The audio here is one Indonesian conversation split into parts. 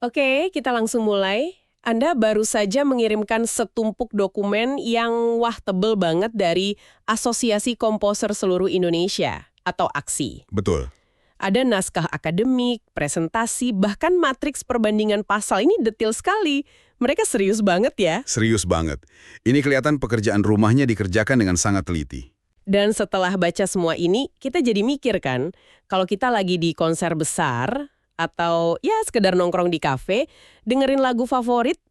Oke, kita langsung mulai. Anda baru saja mengirimkan setumpuk dokumen yang tebel banget dari Asosiasi Komposer Seluruh Indonesia atau AKSI. Betul. Ada naskah akademik, presentasi, bahkan matriks perbandingan pasal. Ini detail sekali. Mereka serius banget ya. Serius banget. Ini kelihatan pekerjaan rumahnya dikerjakan dengan sangat teliti. Dan setelah baca semua ini, kita jadi mikir kan, kalau kita lagi di konser besar, atau ya sekedar nongkrong di kafe, dengerin lagu favorit,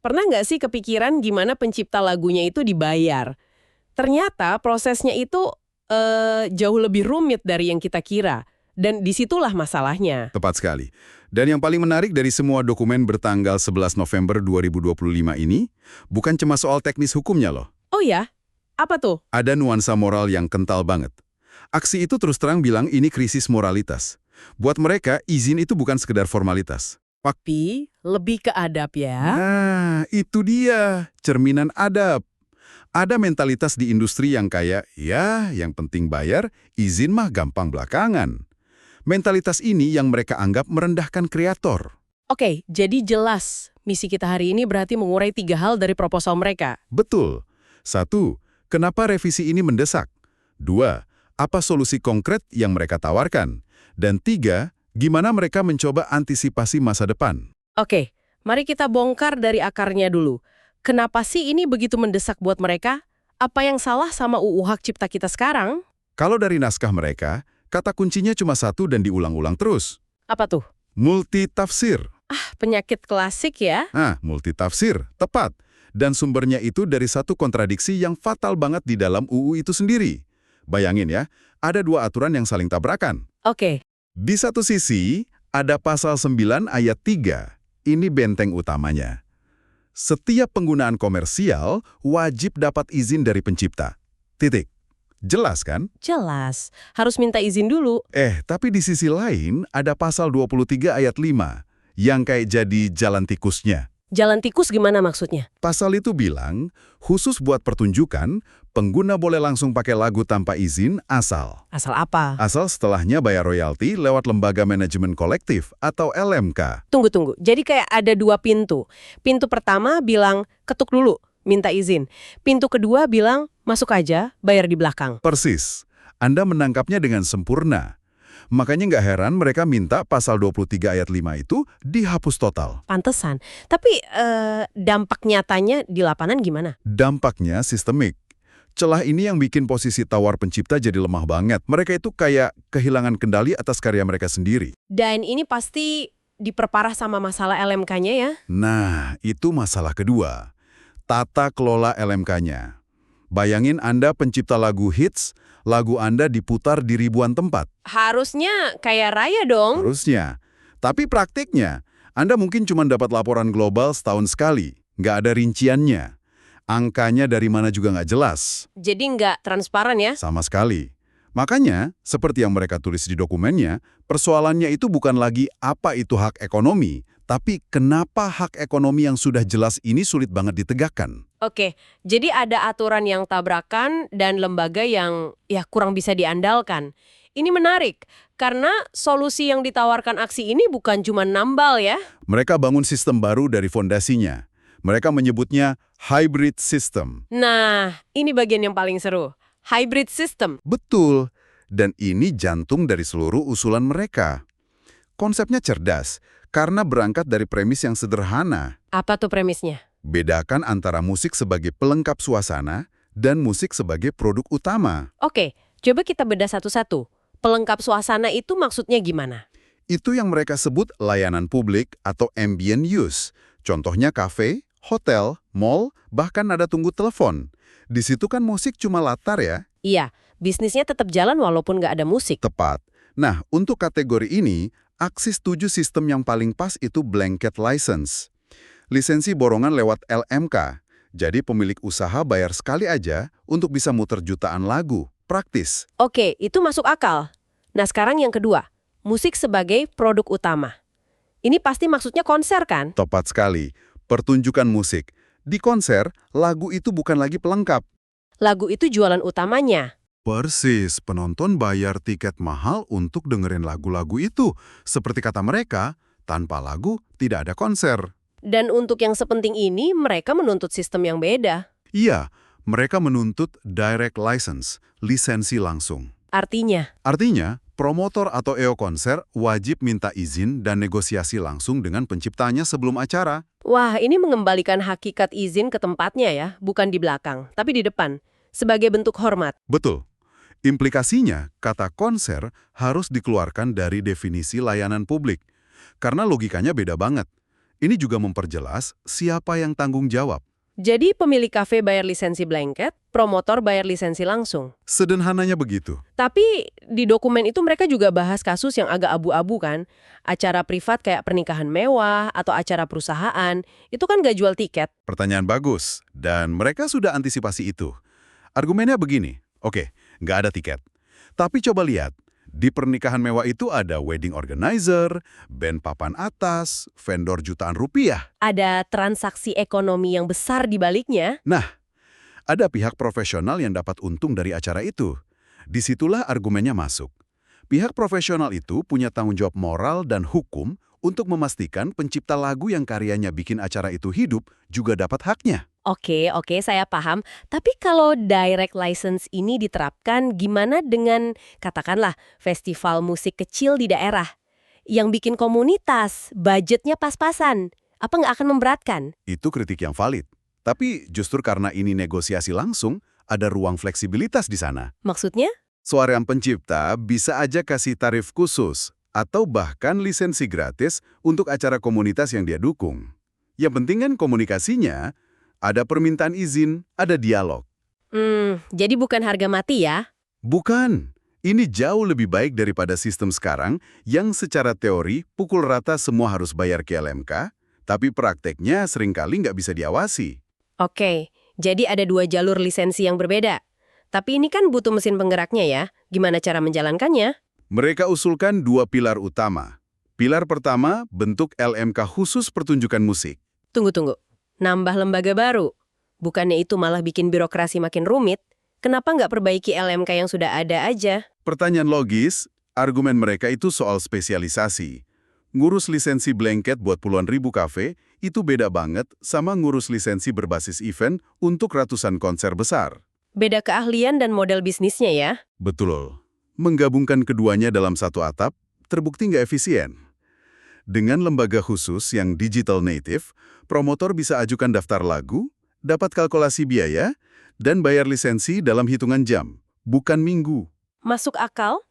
pernah nggak sih kepikiran gimana pencipta lagunya itu dibayar? Ternyata prosesnya itu jauh lebih rumit dari yang kita kira. Dan disitulah masalahnya. Tepat sekali. Dan yang paling menarik dari semua dokumen bertanggal 11 November 2025 ini, bukan cuma soal teknis hukumnya loh. Oh ya? Apa tuh? Ada nuansa moral yang kental banget. Aksi itu terus terang bilang ini krisis moralitas. Buat mereka, izin itu bukan sekedar formalitas. Tapi lebih ke adab ya. Nah, itu dia. Cerminan adab. Ada mentalitas di industri yang kayak, ya yang penting bayar, izin mah gampang belakangan. Mentalitas ini yang mereka anggap merendahkan kreator. Oke, jadi jelas. Misi kita hari ini berarti mengurai 3 hal dari proposal mereka. Betul. 1. Kenapa revisi ini mendesak? 2. Apa solusi konkret yang mereka tawarkan? Dan 3. Gimana mereka mencoba antisipasi masa depan? Oke, mari kita bongkar dari akarnya dulu. Kenapa sih ini begitu mendesak buat mereka? Apa yang salah sama UU Hak Cipta kita sekarang? Kalau dari naskah mereka, kata kuncinya cuma satu dan diulang-ulang terus. Apa tuh? Multitafsir. Penyakit klasik ya? Multitafsir, tepat. Dan sumbernya itu dari satu kontradiksi yang fatal banget di dalam UU itu sendiri. Bayangin ya, ada 2 aturan yang saling tabrakan. Oke. Di satu sisi, ada pasal 9 ayat 3. Ini benteng utamanya. Setiap penggunaan komersial wajib dapat izin dari pencipta. Titik. Jelas kan? Jelas. Harus minta izin dulu. Tapi di sisi lain ada pasal 23 ayat 5 yang kayak jadi jalan tikusnya. Jalan tikus gimana maksudnya? Pasal itu bilang, khusus buat pertunjukan, pengguna boleh langsung pakai lagu tanpa izin asal. Asal apa? Asal setelahnya bayar royalti lewat lembaga manajemen kolektif atau LMK. Tunggu. Jadi kayak ada 2 pintu. Pintu pertama bilang, ketuk dulu, minta izin. Pintu kedua bilang, masuk aja, bayar di belakang. Persis. Anda menangkapnya dengan sempurna. Makanya nggak heran mereka minta pasal 23 ayat 5 itu dihapus total. Pantesan. Tapi dampak nyatanya di lapangan gimana? Dampaknya sistemik. Celah ini yang bikin posisi tawar pencipta jadi lemah banget. Mereka itu kayak kehilangan kendali atas karya mereka sendiri. Dan ini pasti diperparah sama masalah LMK-nya ya? Nah, itu masalah kedua. Tata kelola LMK-nya. Bayangin Anda pencipta lagu hits, lagu Anda diputar di ribuan tempat. Harusnya kaya raya dong. Harusnya. Tapi praktiknya, Anda mungkin cuma dapat laporan global setahun sekali. Nggak ada rinciannya. Angkanya dari mana juga nggak jelas. Jadi nggak transparan ya? Sama sekali. Makanya, seperti yang mereka tulis di dokumennya, persoalannya itu bukan lagi apa itu hak ekonomi, tapi kenapa hak ekonomi yang sudah jelas ini sulit banget ditegakkan. Oke, jadi ada aturan yang tabrakan dan lembaga yang kurang bisa diandalkan. Ini menarik, karena solusi yang ditawarkan aksi ini bukan cuma nambal ya. Mereka bangun sistem baru dari fondasinya. Mereka menyebutnya hybrid system. Nah, ini bagian yang paling seru. Hybrid system. Betul. Dan ini jantung dari seluruh usulan mereka. Konsepnya cerdas, karena berangkat dari premis yang sederhana. Apa tuh premisnya? Bedakan antara musik sebagai pelengkap suasana dan musik sebagai produk utama. Oke, coba kita bedah satu-satu. Pelengkap suasana itu maksudnya gimana? Itu yang mereka sebut layanan publik atau ambient use. Contohnya kafe, hotel, mall, bahkan ada tunggu telepon. Di situ kan musik cuma latar ya? Iya, bisnisnya tetap jalan walaupun nggak ada musik. Tepat. Nah, untuk kategori ini, AKSI setuju sistem yang paling pas itu blanket license. Lisensi borongan lewat LMK. Jadi pemilik usaha bayar sekali aja untuk bisa muter jutaan lagu. Praktis. Oke, itu masuk akal. Nah sekarang yang kedua, musik sebagai produk utama. Ini pasti maksudnya konser kan? Tepat sekali. Pertunjukan musik. Di konser, lagu itu bukan lagi pelengkap. Lagu itu jualan utamanya. Persis, penonton bayar tiket mahal untuk dengerin lagu-lagu itu. Seperti kata mereka, Tanpa lagu, tidak ada konser. Dan untuk yang sepenting ini, mereka menuntut sistem yang beda. Iya, mereka menuntut direct license, lisensi langsung. Artinya, Promotor atau EO konser wajib minta izin dan negosiasi langsung dengan penciptanya sebelum acara. wah, ini mengembalikan hakikat izin ke tempatnya ya, bukan di belakang, tapi di depan, sebagai bentuk hormat. Betul. Implikasinya, kata konser harus dikeluarkan dari definisi layanan publik. Karena logikanya beda banget. Ini juga memperjelas siapa yang tanggung jawab. Jadi pemilik kafe bayar lisensi blanket, promotor bayar lisensi langsung. Sederhananya begitu. Tapi di dokumen itu mereka juga bahas kasus yang agak abu-abu kan. Acara privat kayak pernikahan mewah atau acara perusahaan, itu kan gak jual tiket. Pertanyaan bagus. Dan mereka sudah antisipasi itu. Argumennya begini, oke, nggak ada tiket. Tapi coba lihat, di pernikahan mewah itu ada wedding organizer, band papan atas, vendor jutaan rupiah. Ada transaksi ekonomi yang besar di baliknya. Nah, ada pihak profesional yang dapat untung dari acara itu. Disitulah argumennya masuk. Pihak profesional itu punya tanggung jawab moral dan hukum untuk memastikan pencipta lagu yang karyanya bikin acara itu hidup juga dapat haknya. Oke, saya paham. Tapi kalau direct license ini diterapkan, gimana dengan, katakanlah, festival musik kecil di daerah? Yang bikin komunitas, budgetnya pas-pasan. Apa nggak akan memberatkan? Itu kritik yang valid. Tapi justru karena ini negosiasi langsung, ada ruang fleksibilitas di sana. Maksudnya? Seorang pencipta bisa aja kasih tarif khusus atau bahkan lisensi gratis untuk acara komunitas yang dia dukung. Yang penting kan komunikasinya, ada permintaan izin, ada dialog. Jadi bukan harga mati ya? Bukan. Ini jauh lebih baik daripada sistem sekarang yang secara teori pukul rata semua harus bayar ke LMK, tapi prakteknya seringkali nggak bisa diawasi. Oke, jadi ada 2 jalur lisensi yang berbeda. Tapi ini kan butuh mesin penggeraknya ya. Gimana cara menjalankannya? Mereka usulkan 2 pilar utama. Pilar pertama, bentuk LMK khusus pertunjukan musik. Tunggu. Nambah lembaga baru. Bukannya itu malah bikin birokrasi makin rumit? Kenapa nggak perbaiki LMK yang sudah ada aja? Pertanyaan logis, argumen mereka itu soal spesialisasi. Ngurus lisensi blanket buat puluhan ribu kafe, itu beda banget sama ngurus lisensi berbasis event untuk ratusan konser besar. Beda keahlian dan model bisnisnya ya? Betul. Menggabungkan keduanya dalam satu atap, terbukti nggak efisien. Dengan lembaga khusus yang digital native, promotor bisa ajukan daftar lagu, dapat kalkulasi biaya, dan bayar lisensi dalam hitungan jam, bukan minggu. Masuk akal?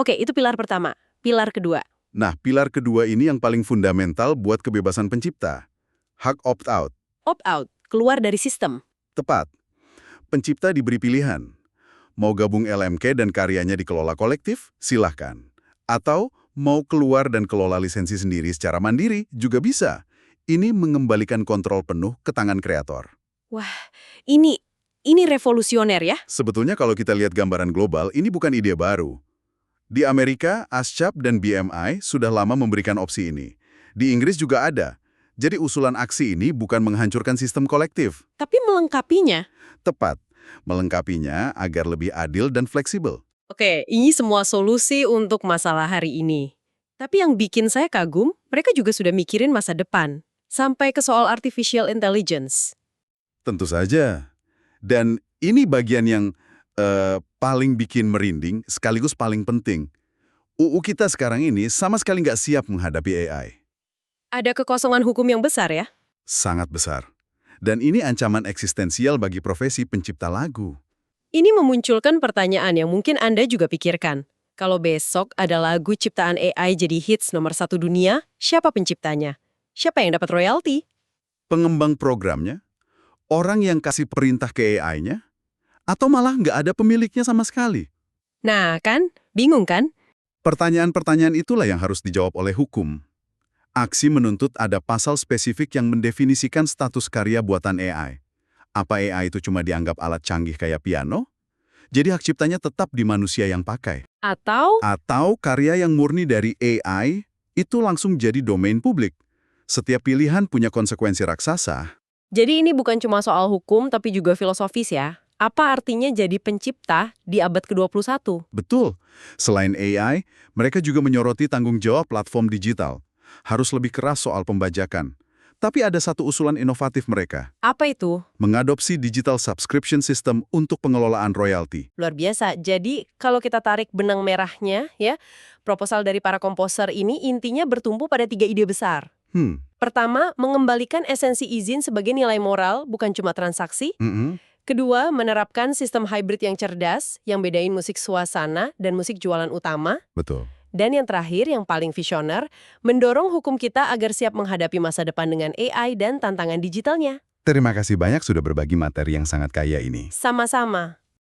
Oke, itu pilar pertama. Pilar kedua. Nah, pilar kedua ini yang paling fundamental buat kebebasan pencipta. Hak opt-out. Opt-out, keluar dari sistem. Tepat. Pencipta diberi pilihan. Mau gabung LMK dan karyanya dikelola kolektif? Silahkan. Atau mau keluar dan kelola lisensi sendiri secara mandiri? Juga bisa. Ini mengembalikan kontrol penuh ke tangan kreator. Wah, ini revolusioner ya? Sebetulnya kalau kita lihat gambaran global, ini bukan ide baru. Di Amerika, ASCAP dan BMI sudah lama memberikan opsi ini. Di Inggris juga ada. Jadi usulan aksi ini bukan menghancurkan sistem kolektif. Tapi melengkapinya. Tepat. Melengkapinya agar lebih adil dan fleksibel. Oke, ini semua solusi untuk masalah hari ini. Tapi yang bikin saya kagum, mereka juga sudah mikirin masa depan. Sampai ke soal artificial intelligence. Tentu saja. Dan ini bagian yang paling bikin merinding, sekaligus paling penting. UU kita sekarang ini sama sekali nggak siap menghadapi AI. Ada kekosongan hukum yang besar ya? Sangat besar. Dan ini ancaman eksistensial bagi profesi pencipta lagu. Ini memunculkan pertanyaan yang mungkin Anda juga pikirkan. Kalau besok ada lagu ciptaan AI jadi hits nomor 1 dunia, siapa penciptanya? Siapa yang dapat royalti? Pengembang programnya? Orang yang kasih perintah ke AI-nya? Atau malah nggak ada pemiliknya sama sekali? Nah kan, bingung kan? Pertanyaan-pertanyaan itulah yang harus dijawab oleh hukum. Aksi menuntut ada pasal spesifik yang mendefinisikan status karya buatan AI. Apa AI itu cuma dianggap alat canggih kayak piano? Jadi hak ciptanya tetap di manusia yang pakai. Atau karya yang murni dari AI itu langsung jadi domain publik. Setiap pilihan punya konsekuensi raksasa. Jadi ini bukan cuma soal hukum, tapi juga filosofis ya. Apa artinya jadi pencipta di abad ke-21? Betul. Selain AI, mereka juga menyoroti tanggung jawab platform digital. harus lebih keras soal pembajakan. Tapi ada satu usulan inovatif mereka, Apa itu? mengadopsi digital subscription system untuk pengelolaan royalti. Luar biasa. Jadi kalau kita tarik benang merahnya ya, proposal dari para komposer ini intinya bertumpu pada 3 ide besar. Pertama, mengembalikan esensi izin sebagai nilai moral, bukan cuma transaksi. Kedua, menerapkan sistem hybrid yang cerdas, yang bedain musik suasana dan musik jualan utama. Betul. Dan yang terakhir, yang paling visioner, mendorong hukum kita agar siap menghadapi masa depan dengan AI dan tantangan digitalnya. Terima kasih banyak sudah berbagi materi yang sangat kaya ini. Sama-sama.